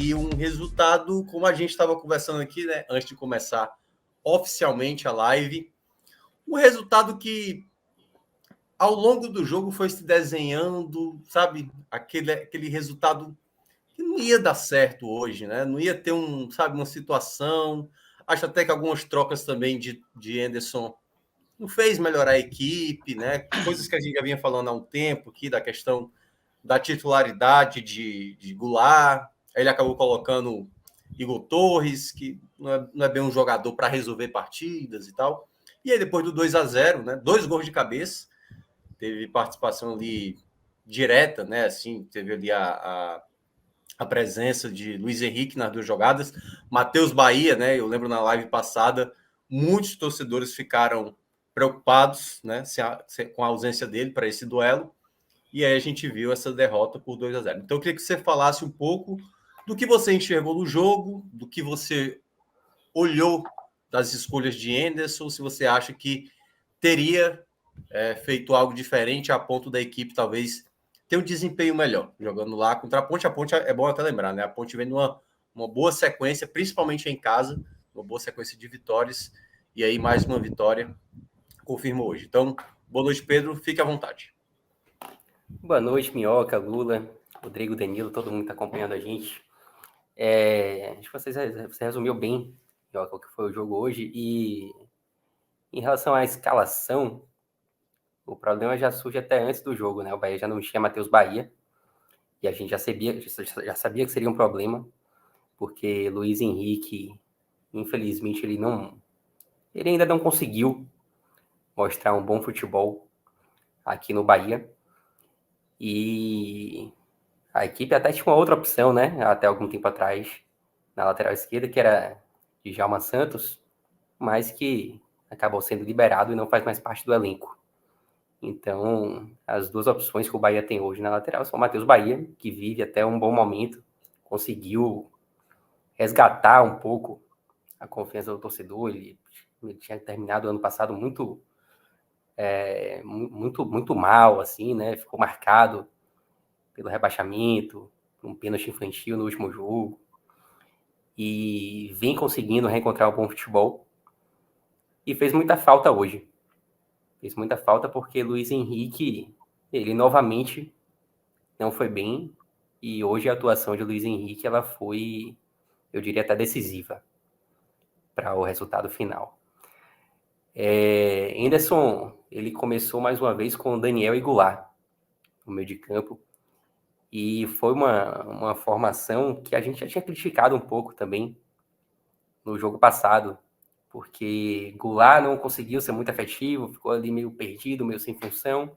E um resultado, como a gente estava conversando aqui, né, antes de começar oficialmente a live, um resultado que ao longo do jogo foi se desenhando, sabe, aquele resultado que não ia dar certo hoje, né? Não ia ter uma situação. Acho até que algumas trocas também de Anderson não fez melhorar a equipe, né? Coisas que a gente já vinha falando há um tempo aqui, da questão da titularidade de Goulart. Aí ele acabou colocando Igor Torres, que não é bem um jogador para resolver partidas e tal. E aí, depois do 2-0, né? 2 gols de cabeça, teve participação ali direta, né? Assim, teve ali a presença de Luiz Henrique nas 2 jogadas, Matheus Bahia, né? Eu lembro na live passada, muitos torcedores ficaram preocupados, né, com a ausência dele para esse duelo. E aí a gente viu essa derrota por 2-0. Então eu queria que você falasse um pouco do que você enxergou no jogo, do que você olhou das escolhas de Anderson, se você acha que teria feito algo diferente a ponto da equipe talvez ter um desempenho melhor, jogando lá contra a Ponte. A Ponte é bom até lembrar, né? A Ponte vem numa boa sequência, principalmente em casa, uma boa sequência de vitórias, e aí mais uma vitória confirmou hoje. Então, boa noite, Pedro, fique à vontade. Boa noite, Minhoca, Lula, Rodrigo, Danilo, todo mundo que está acompanhando a gente. Acho que você resumiu bem, Minhoca, o que foi o jogo hoje. E em relação à escalação, o problema já surge até antes do jogo, né? O Bahia já não tinha Matheus Bahia, e a gente já sabia que seria um problema, porque Luiz Henrique, infelizmente, ele ainda não conseguiu mostrar um bom futebol aqui no Bahia. E a equipe até tinha uma outra opção, né? Até algum tempo atrás, na lateral esquerda, que era Djalma Santos, mas que acabou sendo liberado e não faz mais parte do elenco. Então, as duas opções que o Bahia tem hoje na lateral são o Matheus Bahia, que vive até um bom momento, conseguiu resgatar um pouco a confiança do torcedor. Ele tinha terminado o ano passado muito mal, assim, né? Ficou marcado pelo rebaixamento, um pênalti infantil no último jogo, e vem conseguindo reencontrar um bom futebol, e fez muita falta hoje. Fez muita falta porque Luiz Henrique, ele novamente não foi bem, e hoje a atuação de Luiz Henrique, ela foi, eu diria, até decisiva para o resultado final. Anderson, ele começou mais uma vez com Daniel e Goulart no meio de campo, e foi uma formação que a gente já tinha criticado um pouco também no jogo passado, porque Goulart não conseguiu ser muito efetivo, ficou ali meio perdido, meio sem função.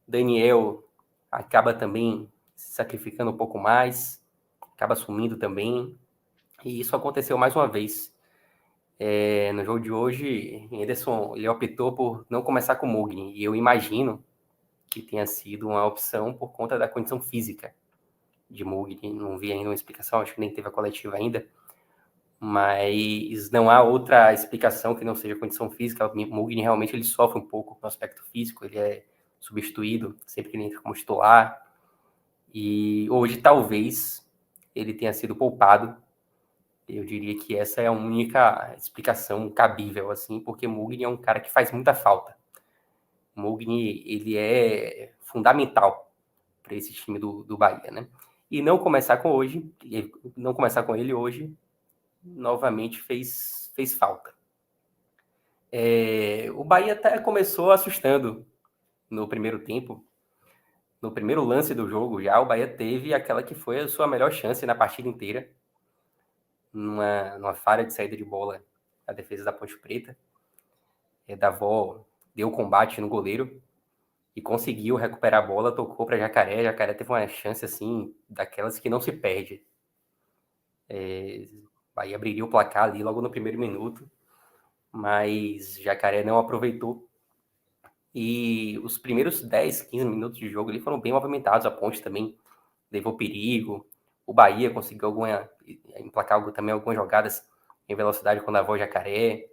Daniel acaba também se sacrificando um pouco mais, acaba sumindo também, e isso aconteceu mais uma vez. No jogo de hoje, Anderson, ele optou por não começar com o Mugni, e eu imagino que tenha sido uma opção por conta da condição física de Mugni. Não vi ainda uma explicação, acho que nem teve a coletiva ainda, mas não há outra explicação que não seja condição física. O Mugni realmente ele sofre um pouco no aspecto físico, ele é substituído sempre que ele entra como titular, e hoje talvez ele tenha sido poupado. Eu diria que essa é a única explicação cabível, assim, porque Mugni é um cara que faz muita falta. Mugni, ele é fundamental para esse time do Bahia, né? E não começar com ele hoje, novamente fez falta. O Bahia até começou assustando no primeiro tempo. No primeiro lance do jogo, já o Bahia teve aquela que foi a sua melhor chance na partida inteira, numa falha de saída de bola da defesa da Ponte Preta. Davó deu combate no goleiro e conseguiu recuperar a bola, tocou para Jacaré. Jacaré teve uma chance assim, daquelas que não se perde. Bahia abriria o placar ali logo no primeiro minuto, mas Jacaré não aproveitou. E os primeiros 10, 15 minutos de jogo ali foram bem movimentados. A Ponte também levou perigo. O Bahia conseguiu emplacar também algumas jogadas em velocidade com Davó e Jacaré.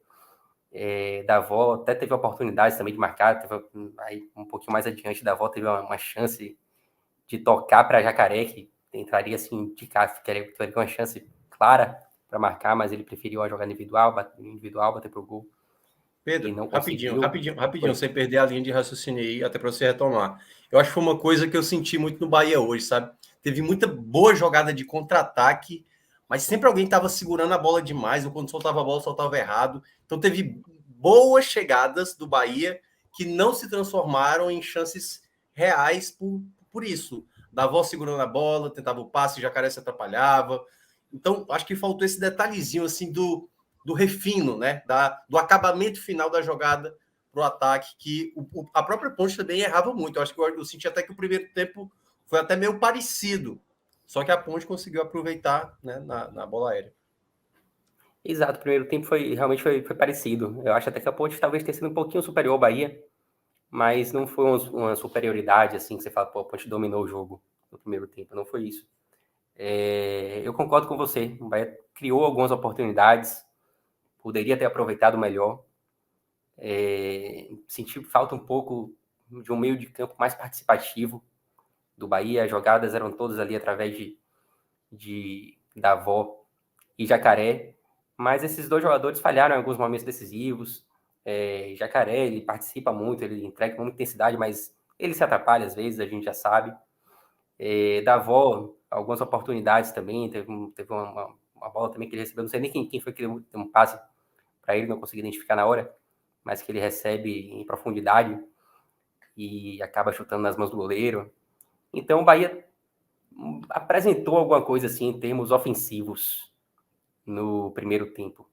Davó até teve oportunidades também de marcar. Aí, um pouquinho mais adiante, Davó teve uma chance de tocar para Jacaré, que tentaria se indicar, teria uma chance clara para marcar, mas ele preferiu a jogada individual, bater pro gol. Pedro, rapidinho, sem perder a linha de raciocínio aí, até para você retomar. Eu acho que foi uma coisa que eu senti muito no Bahia hoje, sabe? Teve muita boa jogada de contra-ataque, mas sempre alguém estava segurando a bola demais, ou quando soltava a bola, soltava errado. Então teve boas chegadas do Bahia que não se transformaram em chances reais por isso. Davó segurando a bola, tentava o passe, Jacaré se atrapalhava. Então, acho que faltou esse detalhezinho assim do refino, né? Do acabamento final da jogada para o ataque, que a própria Ponte também errava muito. Eu acho que eu senti até que o primeiro tempo foi até meio parecido, só que a Ponte conseguiu aproveitar, né, na bola aérea. Exato, o primeiro tempo realmente foi parecido. Eu acho até que a Ponte talvez tenha sido um pouquinho superior ao Bahia, mas não foi uma superioridade assim que você fala, pô, a Ponte dominou o jogo no primeiro tempo. Não foi isso. Eu concordo com você. O Bahia criou algumas oportunidades, poderia ter aproveitado melhor. Senti falta um pouco de um meio de campo mais participativo do Bahia. As jogadas eram todas ali através de Davó e Jacaré, mas esses dois jogadores falharam em alguns momentos decisivos. Jacaré, ele participa muito, ele entrega com muita intensidade, mas ele se atrapalha às vezes, a gente já sabe. Davó, algumas oportunidades também, teve uma bola também que ele recebeu, não sei nem quem foi que deu um passe para ele, não consegui identificar na hora, mas que ele recebe em profundidade e acaba chutando nas mãos do goleiro. Então o Bahia apresentou alguma coisa assim em termos ofensivos no primeiro tempo,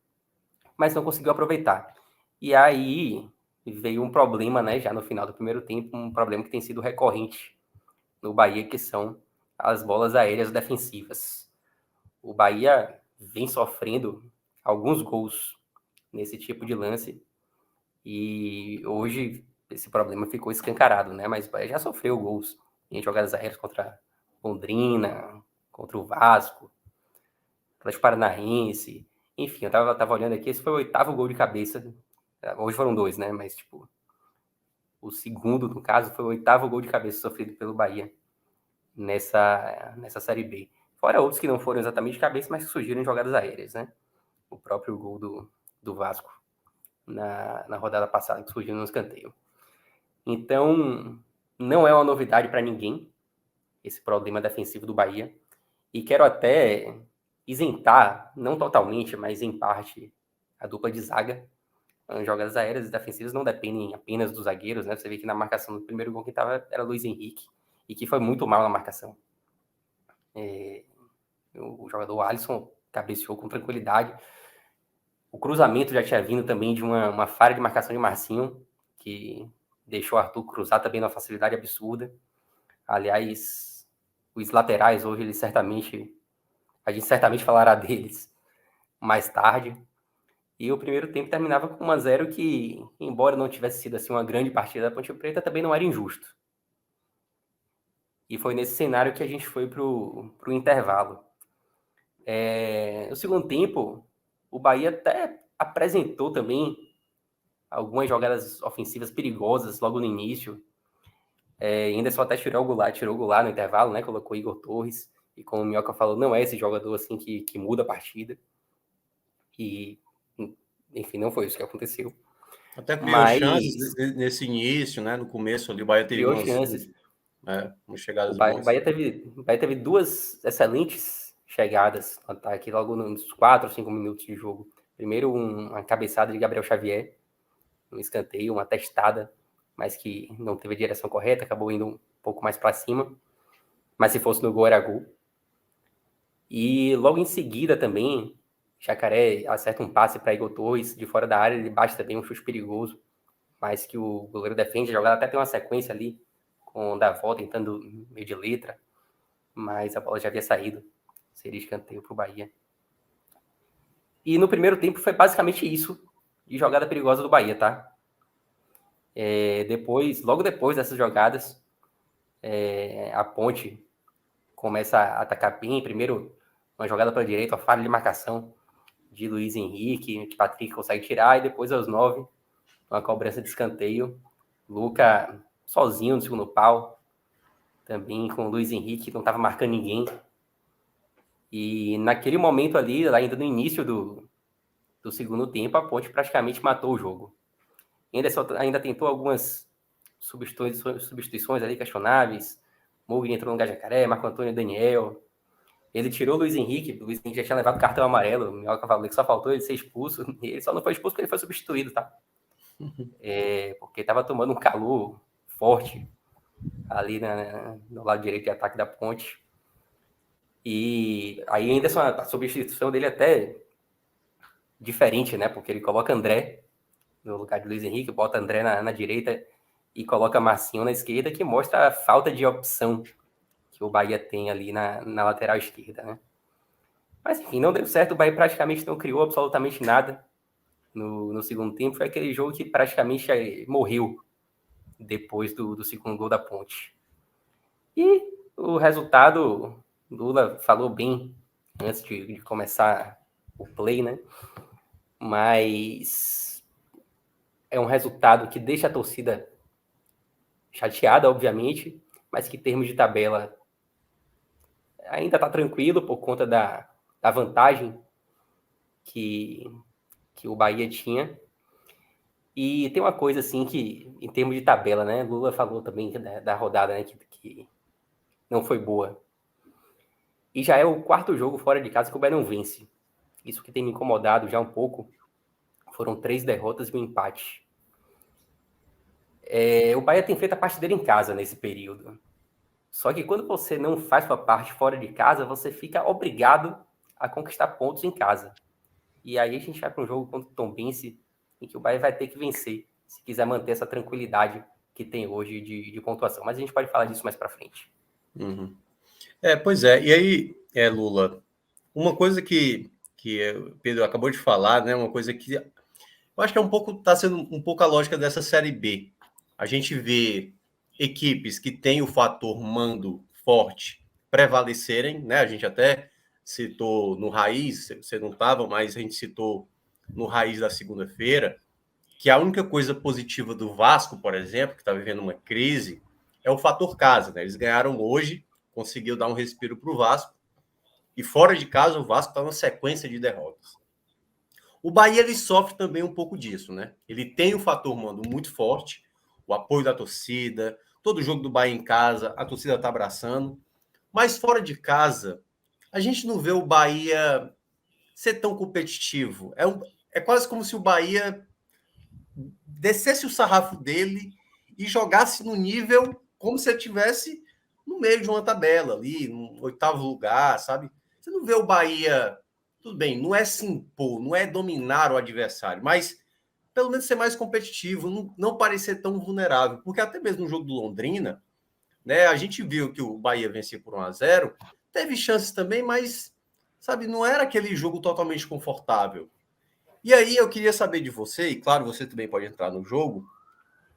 mas não conseguiu aproveitar. E aí veio um problema, né, já no final do primeiro tempo, um problema que tem sido recorrente no Bahia, que são as bolas aéreas defensivas. O Bahia vem sofrendo alguns gols nesse tipo de lance e hoje esse problema ficou escancarado, né? Mas o Bahia já sofreu gols em jogadas aéreas contra Londrina, contra o Vasco, Atlético Paranaense, enfim, eu tava olhando aqui, esse foi o 8º gol de cabeça, hoje foram 2, né? Mas, tipo, o segundo, no caso, foi o 8º gol de cabeça sofrido pelo Bahia nessa Série B. Fora outros que não foram exatamente de cabeça, mas que surgiram em jogadas aéreas, né? O próprio gol do Vasco na rodada passada, que surgiu no escanteio. Então, não é uma novidade para ninguém esse problema defensivo do Bahia. E quero até isentar, não totalmente, mas em parte, a dupla de zaga. As jogadas aéreas e defensivas não dependem apenas dos zagueiros, né? Você vê que na marcação do primeiro gol que estava era Luiz Henrique, e que foi muito mal na marcação. O jogador Alisson cabeceou com tranquilidade. O cruzamento já tinha vindo também de uma falha de marcação de Marcinho, que deixou o Arthur cruzar também numa facilidade absurda. Aliás, os laterais hoje, a gente certamente falará deles mais tarde. E o primeiro tempo terminava com 1-0 que, embora não tivesse sido assim uma grande partida da Ponte Preta, também não era injusto. E foi nesse cenário que a gente foi pro intervalo. No segundo tempo, o Bahia até apresentou também algumas jogadas ofensivas perigosas logo no início. Anderson até tirou o Goulart no intervalo, né? Colocou Igor Torres. E como o Minhoca falou, não é esse jogador assim que muda a partida. E, enfim, não foi isso que aconteceu. Até criou chances nesse início, né? No começo ali, o Bahia teve chances. Umas chegadas o boas. Bahia teve 2 excelentes chegadas no ataque, logo nos 4 ou 5 minutos de jogo. Primeiro, uma cabeçada de Gabriel Xavier, um escanteio, uma testada, mas que não teve a direção correta, acabou indo um pouco mais para cima. Mas se fosse no gol, era gol. E logo em seguida também, Jacaré acerta um passe para Igor Torres de fora da área, ele bate também um chute perigoso, mas que o goleiro defende a jogada, até tem uma sequência ali com o Davó tentando meio de letra, mas a bola já havia saído. Seria escanteio para o Bahia. E no primeiro tempo foi basicamente isso de jogada perigosa do Bahia, tá? Logo depois dessas jogadas, a Ponte começa a atacar bem. Primeiro, uma jogada para a direita, uma falha de marcação de Luiz Henrique, que Patrick consegue tirar, e depois aos 9, uma cobrança de escanteio. Luca sozinho no segundo pau, também com o Luiz Henrique, que não estava marcando ninguém, E naquele momento ali, ainda no início do segundo tempo, a Ponte praticamente matou o jogo. Ainda tentou algumas substituições ali questionáveis. Mugni entrou no lugar de Jacaré, Marco Antônio Daniel. Ele tirou o Luiz Henrique já tinha levado cartão amarelo. O Minhoca falou que só faltou ele ser expulso. E ele só não foi expulso porque ele foi substituído, tá? Porque estava tomando um calor forte ali no lado direito de ataque da Ponte. E aí ainda a substituição dele até diferente, né? Porque ele coloca André no lugar de Luiz Henrique, bota André na direita e coloca Marcinho na esquerda, que mostra a falta de opção que o Bahia tem ali na lateral esquerda, né? Mas enfim, não deu certo, o Bahia praticamente não criou absolutamente nada no segundo tempo. Foi aquele jogo que praticamente morreu depois do segundo gol da Ponte. E o resultado, Lula falou bem antes de começar o play, né? Mas é um resultado que deixa a torcida chateada, obviamente, mas que em termos de tabela ainda está tranquilo por conta da vantagem que o Bahia tinha. E tem uma coisa assim que, em termos de tabela, né? Lula falou também da rodada, né? Que não foi boa. E já é o quarto jogo fora de casa que o Bahia não vence. Isso que tem me incomodado já um pouco. Foram 3 derrotas e um empate. O Bahia tem feito a parte dele em casa nesse período. Só que quando você não faz sua parte fora de casa, você fica obrigado a conquistar pontos em casa. E aí a gente vai para um jogo contra o Tombense, em que o Bahia vai ter que vencer, se quiser manter essa tranquilidade que tem hoje de pontuação. Mas a gente pode falar disso mais para frente. Uhum. Pois é. E aí, Lula, uma coisa que o Pedro acabou de falar, né? Uma coisa que eu acho que está sendo um pouco a lógica dessa Série B. A gente vê equipes que têm o fator mando forte prevalecerem, né? A gente até citou no Raiz, você não estava, mas a gente citou no Raiz da segunda-feira, que a única coisa positiva do Vasco, por exemplo, que está vivendo uma crise, é o fator casa, né? Eles ganharam hoje, conseguiu dar um respiro para o Vasco, e fora de casa o Vasco está numa sequência de derrotas. O Bahia ele sofre também um pouco disso, né? Ele tem o fator mando muito forte, o apoio da torcida, todo jogo do Bahia em casa, a torcida está abraçando, mas fora de casa, a gente não vê o Bahia ser tão competitivo. É quase como se o Bahia descesse o sarrafo dele e jogasse no nível como se ele estivesse no meio de uma tabela ali, no 8º lugar, sabe? Você não vê o Bahia, tudo bem, não é se impor, não é dominar o adversário, mas pelo menos ser mais competitivo, não parecer tão vulnerável, porque até mesmo no jogo do Londrina, né, a gente viu que o Bahia vencia por 1-0, teve chances também, mas sabe, não era aquele jogo totalmente confortável. E aí eu queria saber de você, e claro, você também pode entrar no jogo,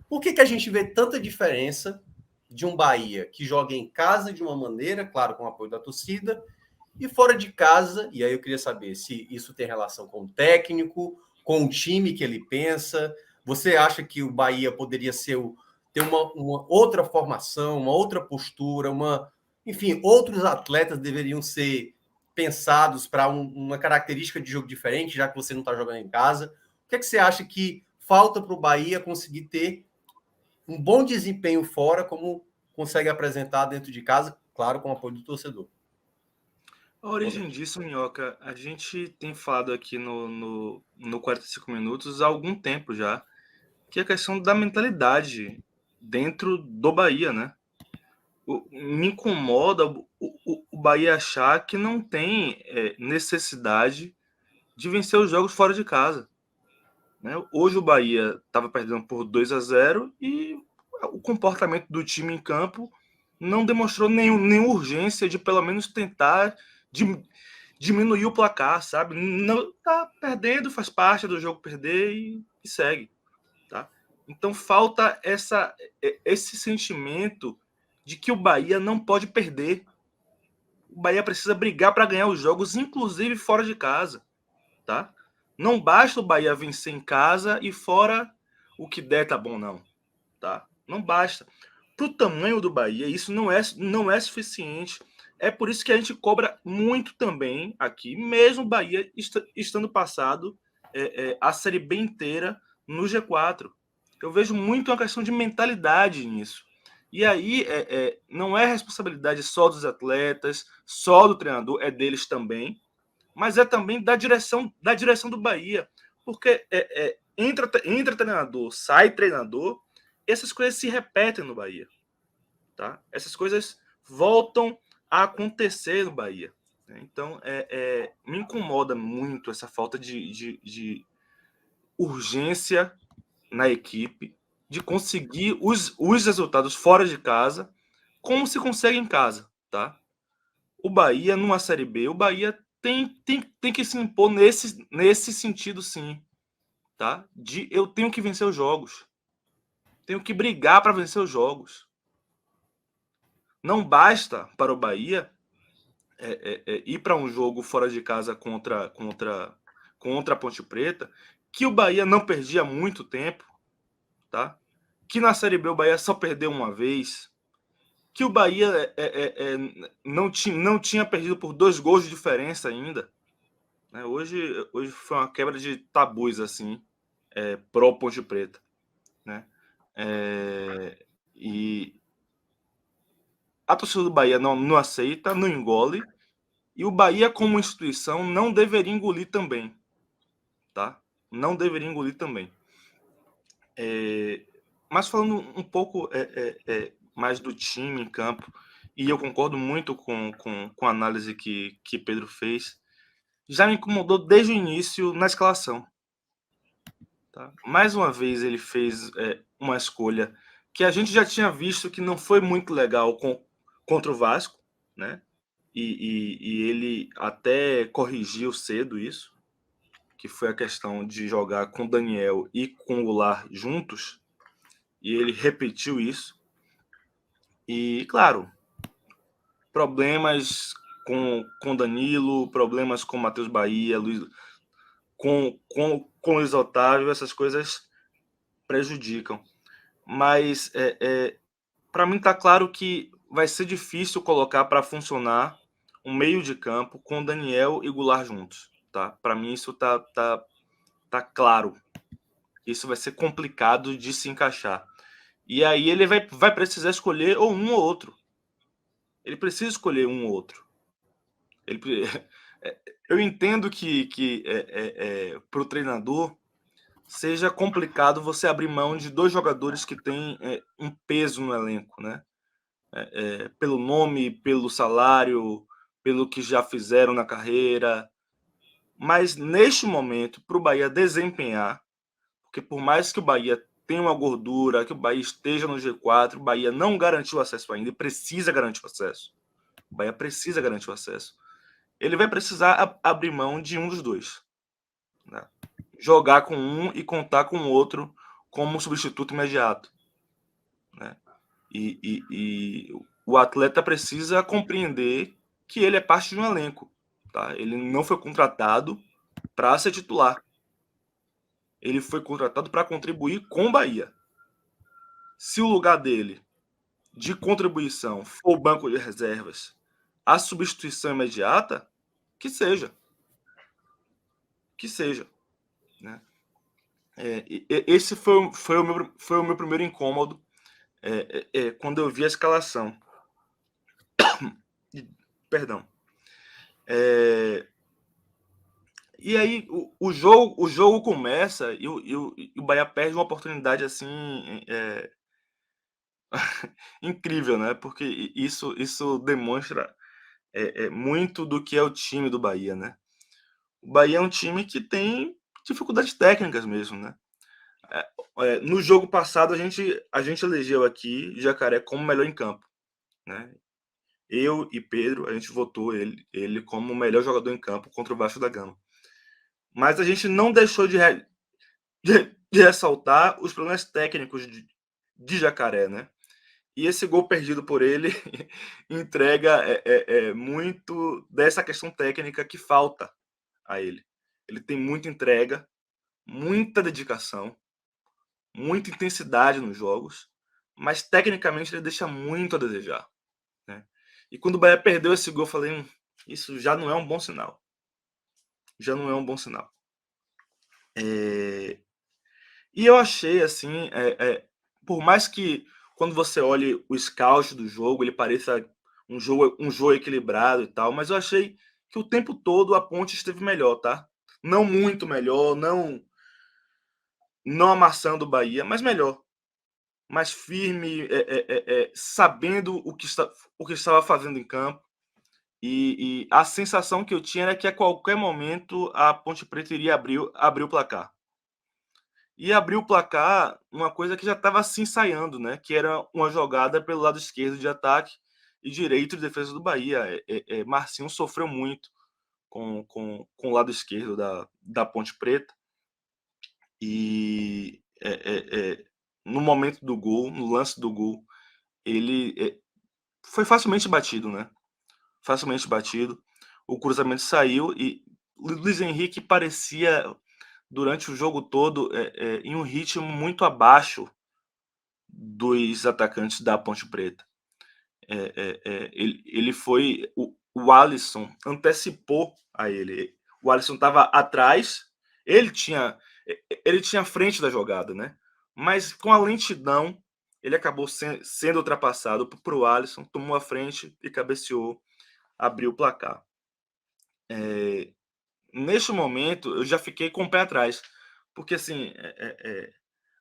por que a gente vê tanta diferença de um Bahia que joga em casa de uma maneira, claro, com o apoio da torcida, e fora de casa, e aí eu queria saber se isso tem relação com o técnico, com o time que ele pensa. Você acha que o Bahia poderia ter uma outra formação, uma outra postura, enfim, outros atletas deveriam ser pensados para uma característica de jogo diferente, já que você não está jogando em casa? O que você acha que falta para o Bahia conseguir ter um bom desempenho fora, como consegue apresentar dentro de casa, claro, com o apoio do torcedor? A origem disso, Minhoca, a gente tem falado aqui no 45 Minutos há algum tempo já, que é a questão da mentalidade dentro do Bahia, né? Me incomoda o Bahia achar que não tem necessidade de vencer os jogos fora de casa, né? Hoje o Bahia estava perdendo por 2-0 e o comportamento do time em campo não demonstrou nenhuma urgência de pelo menos tentar diminuir o placar, sabe? Não tá perdendo, faz parte do jogo perder e segue, tá? Então falta esse sentimento de que o Bahia não pode perder. O Bahia precisa brigar para ganhar os jogos, inclusive fora de casa, tá? Não basta o Bahia vencer em casa e fora o que der tá bom, não, tá? Não basta. Pro tamanho do Bahia, isso não é suficiente. é por isso que a gente cobra muito também aqui, mesmo o Bahia estando passado a Série B inteira no G4. Eu vejo muito uma questão de mentalidade nisso. E aí não é responsabilidade só dos atletas, só do treinador, é deles também, mas é também da direção do Bahia. Porque entra treinador, sai treinador, essas coisas se repetem no Bahia. Tá? Essas coisas voltam a acontecer no Bahia. Então, me incomoda muito essa falta de urgência na equipe, de conseguir os resultados fora de casa, como se consegue em casa. Tá? O Bahia, numa Série B, o Bahia tem que se impor nesse sentido, sim. Tá? Eu tenho que vencer os jogos. Tenho que brigar para vencer os jogos. Não basta para o Bahia ir para um jogo fora de casa contra a Ponte Preta, que o Bahia não perdia há muito tempo, tá? Que na Série B o Bahia só perdeu uma vez, que o Bahia não tinha perdido por 2 gols de diferença ainda. Né? Hoje foi uma quebra de tabus, assim, pró Ponte Preta. Né? E a torcida do Bahia não aceita, não engole, e o Bahia, como instituição, não deveria engolir também. Tá? Não deveria engolir também. Mas falando um pouco mais do time em campo, e eu concordo muito com a análise que Pedro fez, já me incomodou desde o início na escalação. Tá? Mais uma vez ele fez uma escolha que a gente já tinha visto que não foi muito legal contra o Vasco, né? E ele até corrigiu cedo isso, que foi a questão de jogar com o Daniel e com o Goulart juntos, e ele repetiu isso. E, claro, problemas com Danilo, problemas com Matheus Bahia, com Luiz Otávio, essas coisas prejudicam. Mas, para mim, está claro que vai ser difícil colocar para funcionar um meio de campo com Daniel e Goulart juntos. Tá? Para mim, isso tá claro. Isso vai ser complicado de se encaixar. E aí ele vai precisar escolher ou um ou outro. Ele precisa escolher um ou outro. Eu entendo que para o treinador seja complicado você abrir mão de 2 jogadores que têm um peso no elenco, né? Pelo nome, pelo salário, pelo que já fizeram na carreira. Mas neste momento, para o Bahia desempenhar, porque por mais que o Bahia tenha uma gordura, que o Bahia esteja no G4, o Bahia não garantiu o acesso ainda e precisa garantir o acesso. O Bahia precisa garantir o acesso. Ele vai precisar abrir mão de um dos dois. Né? Jogar com um e contar com o outro como substituto imediato. Né? E o atleta precisa compreender que ele é parte de um elenco. Tá? Ele não foi contratado para ser titular. Ele foi contratado para contribuir com o Bahia. Se o lugar dele de contribuição for o banco de reservas, a substituição imediata, que seja. Que seja. Né? Esse foi o meu primeiro incômodo quando eu vi a escalação. Perdão. E aí o jogo começa e o Bahia perde uma oportunidade assim incrível, né? Porque isso demonstra muito do que é o time do Bahia, né? O Bahia é um time que tem dificuldades técnicas mesmo, né? No jogo passado a gente elegeu aqui Jacaré como melhor em campo, né? Eu e Pedro, a gente votou ele como o melhor jogador em campo contra o Vasco da Gama. Mas a gente não deixou de ressaltar os problemas técnicos de Jacaré, né? E esse gol perdido por ele entrega muito dessa questão técnica que falta a ele. Ele tem muita entrega, muita dedicação, muita intensidade nos jogos, mas tecnicamente ele deixa muito a desejar. Né? E quando o Bahia perdeu esse gol, eu falei, isso já não é um bom sinal. Já não é um bom sinal. E eu achei, assim, por mais que quando você olhe o scout do jogo, ele pareça um jogo equilibrado e tal, mas eu achei que o tempo todo a Ponte esteve melhor, tá? Não muito melhor, não amassando o Bahia, mas melhor. Mais firme, sabendo o que estava fazendo em campo. E a sensação que eu tinha era que a qualquer momento a Ponte Preta iria abrir o placar. E abriu o placar uma coisa que já estava se ensaiando, né? Que era uma jogada pelo lado esquerdo de ataque e direito de defesa do Bahia. Marcinho sofreu muito com o lado esquerdo da Ponte Preta. E no momento do gol, no lance do gol, ele foi facilmente batido, né? Facilmente batido. O cruzamento saiu e Luiz Henrique parecia, durante o jogo todo, em um ritmo muito abaixo dos atacantes da Ponte Preta. Ele foi... O Alisson antecipou a ele. O Alisson estava atrás, ele tinha a frente da jogada, né? Mas com a lentidão, ele acabou sendo ultrapassado por o Alisson, tomou a frente e cabeceou, abriu o placar. Neste momento, eu já fiquei com o pé atrás, porque assim,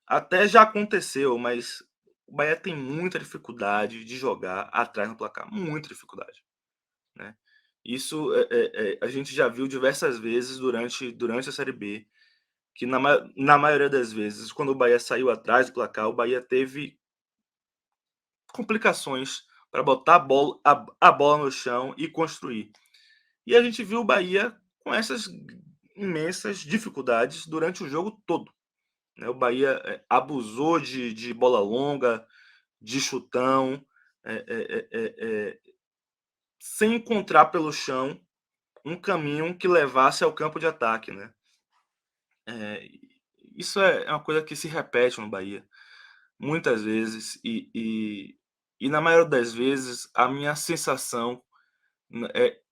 até já aconteceu, mas o Bahia tem muita dificuldade de jogar atrás no placar, muita dificuldade, né? Isso a gente já viu diversas vezes durante a Série B, que na maioria das vezes, quando o Bahia saiu atrás do placar, o Bahia teve complicações para botar a bola no chão e construir. E a gente viu o Bahia com essas imensas dificuldades durante o jogo todo, né? O Bahia abusou de bola longa, de chutão, sem encontrar pelo chão um caminho que levasse ao campo de ataque, né? Isso é uma coisa que se repete no Bahia muitas vezes e na maioria das vezes a minha sensação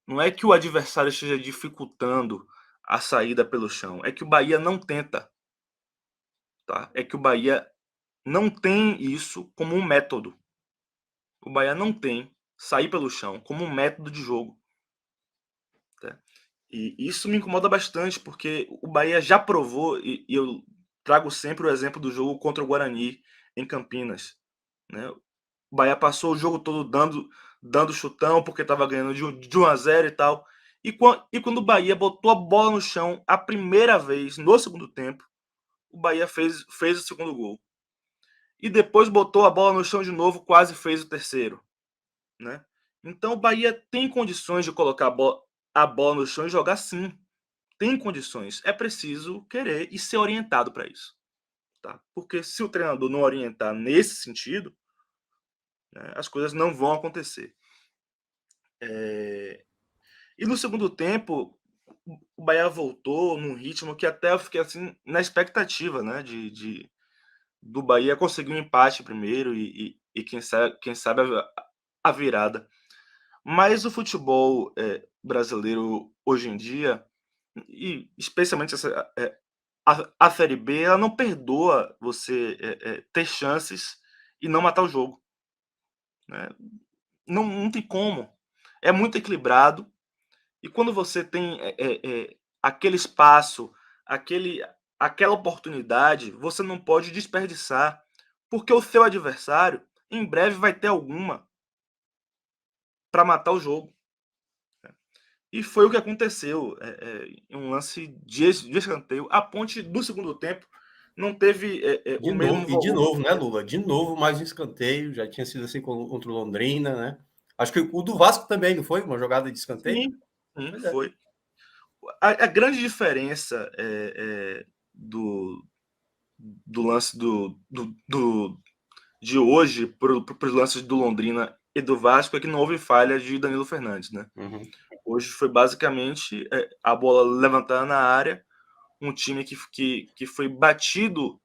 não é que o adversário esteja dificultando a saída pelo chão, é que o Bahia não tenta, tá? É que o Bahia não tem isso como um método. O Bahia não tem sair pelo chão como um método de jogo, tá? E isso me incomoda bastante, porque o Bahia já provou, e eu trago sempre o exemplo do jogo contra o Guarani, em Campinas, né? O Bahia passou o jogo todo dando chutão, porque estava ganhando de 1-0 e tal. E quando o Bahia botou a bola no chão a primeira vez, no segundo tempo, o Bahia fez o segundo gol. E depois botou a bola no chão de novo, quase fez o terceiro, né? Então o Bahia tem condições de colocar a bola no chão e jogar, sim. Tem condições. É preciso querer e ser orientado para isso, tá? Porque se o treinador não orientar nesse sentido, né, as coisas não vão acontecer. E no segundo tempo, o Bahia voltou num ritmo que até eu fiquei assim na expectativa, né, do Bahia conseguir um empate primeiro e quem sabe a virada. Mas o futebol brasileiro hoje em dia, e especialmente a Série B, ela não perdoa você ter chances e não matar o jogo, né? Não tem como. É muito equilibrado. E quando você tem aquele espaço, aquela oportunidade, você não pode desperdiçar, porque o seu adversário em breve vai ter alguma para matar o jogo. E foi o que aconteceu em um lance de escanteio. A Ponte, do segundo tempo, não teve o mesmo volume. E de novo, né, Lula? De novo, mais um escanteio. Já tinha sido assim contra o Londrina, né? Acho que o do Vasco também, não foi? Uma jogada de escanteio? Sim, foi. A grande diferença do lance de hoje para os lances do Londrina e do Vasco é que não houve falha de Danilo Fernandes, né? Uhum. Hoje foi basicamente a bola levantada na área, um time que foi batido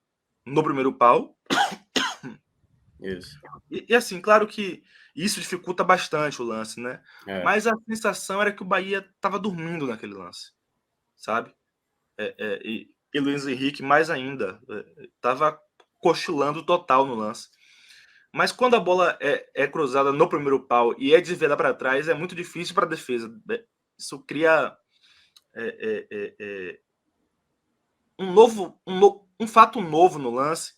no primeiro pau Isso. E assim, claro que isso dificulta bastante o lance, né? Mas a sensação era que o Bahia estava dormindo naquele lance, sabe? E Luiz Henrique mais ainda, estava cochilando total no lance. Mas quando a bola é cruzada no primeiro pau e é desviada para trás, é muito difícil para a defesa. Isso cria um fato novo no lance,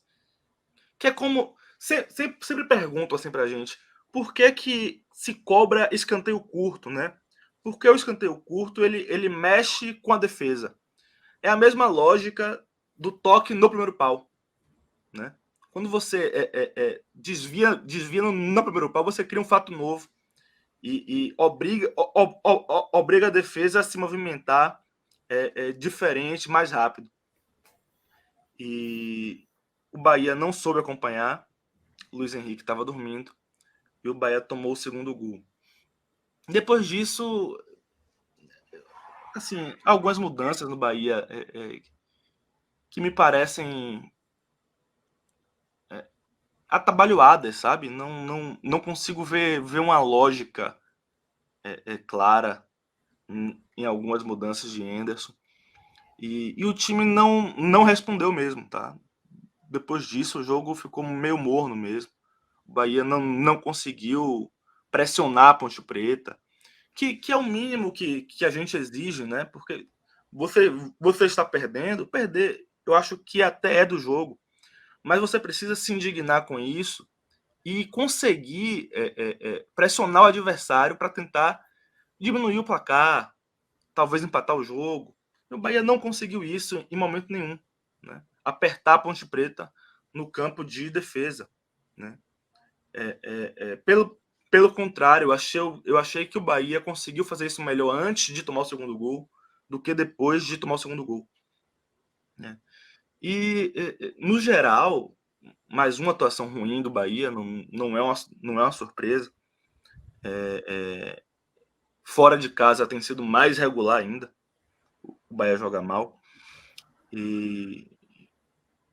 que é como... Sempre pergunto assim para a gente, por que se cobra escanteio curto, né? Porque o escanteio curto, ele mexe com a defesa. É a mesma lógica do toque no primeiro pau, né? Quando você desvia no primeiro pau, você cria um fato novo e obriga a defesa a se movimentar diferente, mais rápido. E o Bahia não soube acompanhar, o Luiz Henrique estava dormindo e o Bahia tomou o segundo gol. Depois disso, assim, algumas mudanças no Bahia que me parecem atabalhoadas, sabe? Não consigo ver uma lógica clara em algumas mudanças de Henderson. E o time não respondeu mesmo, tá? Depois disso, o jogo ficou meio morno mesmo. O Bahia não conseguiu pressionar a Ponte Preta, que é o mínimo que a gente exige, né? Porque você está perdendo, perder, eu acho que até é do jogo, mas você precisa se indignar com isso e conseguir pressionar o adversário para tentar diminuir o placar, talvez empatar o jogo. O Bahia não conseguiu isso em momento nenhum, né? Apertar a Ponte Preta no campo de defesa, né? Pelo contrário, eu achei que o Bahia conseguiu fazer isso melhor antes de tomar o segundo gol do que depois de tomar o segundo gol, né? E no geral, mais uma atuação ruim do Bahia, não é uma surpresa. Fora de casa tem sido mais regular ainda. O Bahia joga mal. E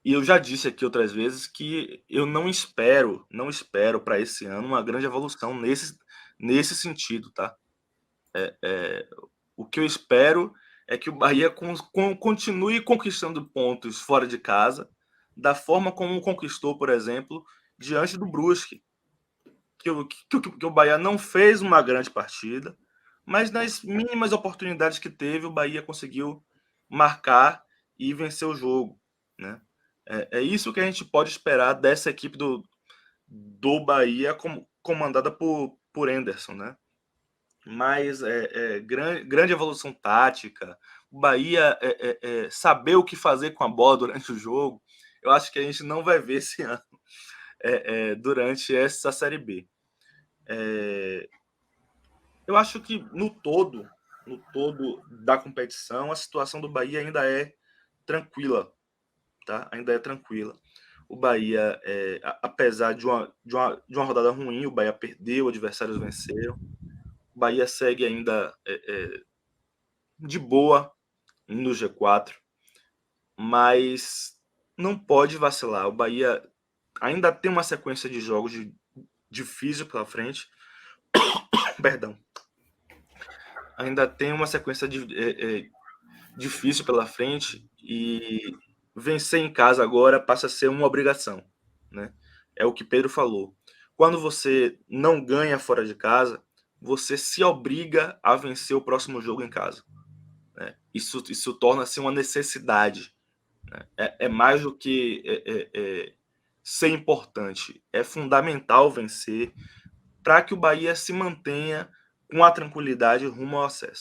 eu já disse aqui outras vezes que eu não espero para esse ano uma grande evolução nesse sentido, tá? O que eu espero é que o Bahia continue conquistando pontos fora de casa, da forma como conquistou, por exemplo, diante do Brusque, que o Bahia não fez uma grande partida, mas nas mínimas oportunidades que teve, o Bahia conseguiu marcar e vencer o jogo, né? É isso que a gente pode esperar dessa equipe do Bahia, comandada por Henderson, né? Mas grande evolução tática, o Bahia saber o que fazer com a bola durante o jogo, eu acho que a gente não vai ver esse ano durante essa Série B. Eu acho que no todo da competição, a situação do Bahia ainda é tranquila, tá? Ainda é tranquila. O Bahia, apesar de uma rodada ruim, o Bahia perdeu, adversários venceram. O Bahia segue ainda de boa no G4, mas não pode vacilar. O Bahia ainda tem uma sequência de jogos difícil pela frente. Perdão. Ainda tem uma sequência difícil pela frente e vencer em casa agora passa a ser uma obrigação, né? É o que Pedro falou. Quando você não ganha fora de casa, você se obriga a vencer o próximo jogo em casa, né? Isso torna-se uma necessidade, né? É mais do que ser importante. É fundamental vencer para que o Bahia se mantenha com a tranquilidade rumo ao acesso.